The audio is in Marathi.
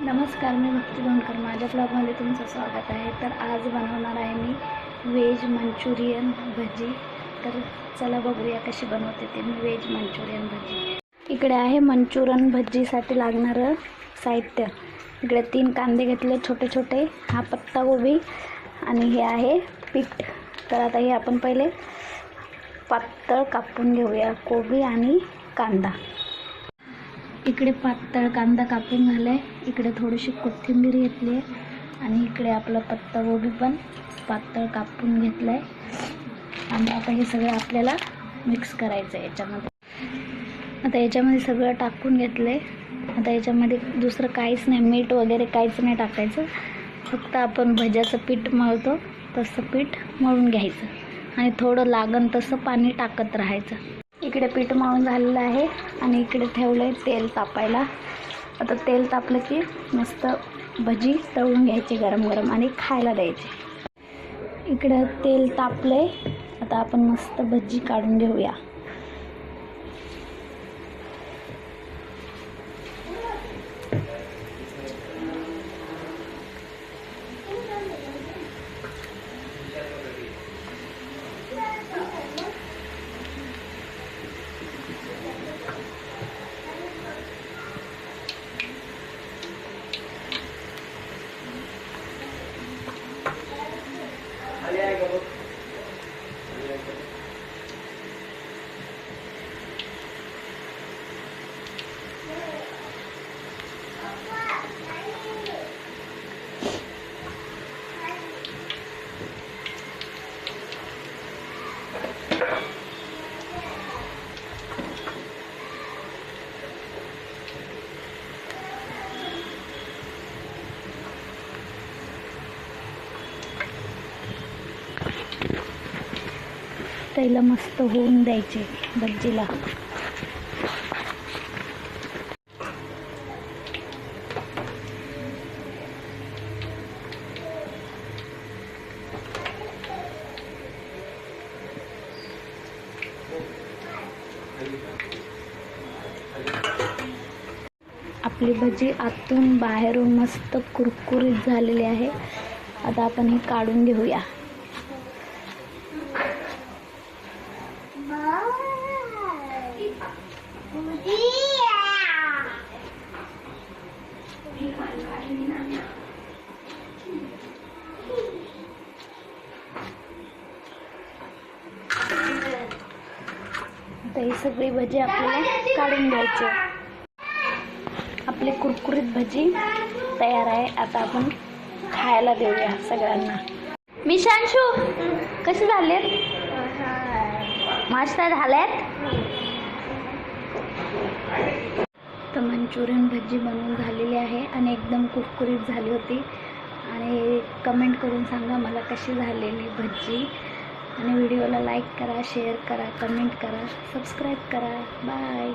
नमस्कार, मी भक्ती लोणकर. माझ्या ब्लॉगमध्ये तुमचं स्वागत आहे. तर आज बनवणार आहे मी व्हेज मंचुरियन भजी. तर चला बघूया कशी बनवते ते मी व्हेज मंचुरियन भजी. इकडे आहे मंचुरियन भजीसाठी लागणारं साहित्य. इकडे 3 कांदे घेतले छोटे छोटे, हा पत्तागोबी आणि हे आहे पीठ. तर आता हे आपण पहिले पातळ कापून घेऊया, कोबी आणि कांदा. इकडे पातळ कांदा कापून झालाय. इकडे थोडीशी कोथिंबीर घेतली आहे आणि इकडे आपला पत्तागोबी पण पातळ कापून घेतलाय. आणि आता हे सगळं आपल्याला मिक्स करायचं आहे याच्यामध्ये. आता याच्यामध्ये सगळं टाकून घेतलंय. आता याच्यामध्ये दुसरं काहीच नाही, मीठ वगैरे काहीच नाही टाकायचं. फक्त आपण भज्याचं पीठ मळतो तसं पीठ मळून घ्यायचं आणि थोडं लागन तसं पाणी टाकत राहायचं. इकडे पीठ मळून झालेलं आहे आणि इकडे ठेवलं आहे तेल तापायला. आता तेल तापलं की मस्त भजी तळून घ्यायची गरम गरम आणि खायला द्यायची. इकडं तेल तापलं आहे. आता आपण मस्त भजी काढून घेऊया. त्याला मस्त होऊन द्यायचे भजीला. आपली भजी आतून बाहेरून मस्त कुरकुरीत झालेली आहे. आता आपण हे काढून घेऊया. ही सगळी भजी आपल्याला काढून घ्यायची. आपली कुरकुरीत भजी तयार आहे. आता आपण खायला देऊया सगळ्यांना. मिशांशू, कसे झालेत? मस्त झालेत. तर मंचुरियन भजी बनवून झालेली आहे आणि एकदम कुरकुरीत झाली होती. आणि कमेंट करून सांगा मला कशी झालेली भजी. आणि व्हिडिओला लाईक करा, शेअर करा, कमेंट करा, सबस्क्राईब करा. बाय.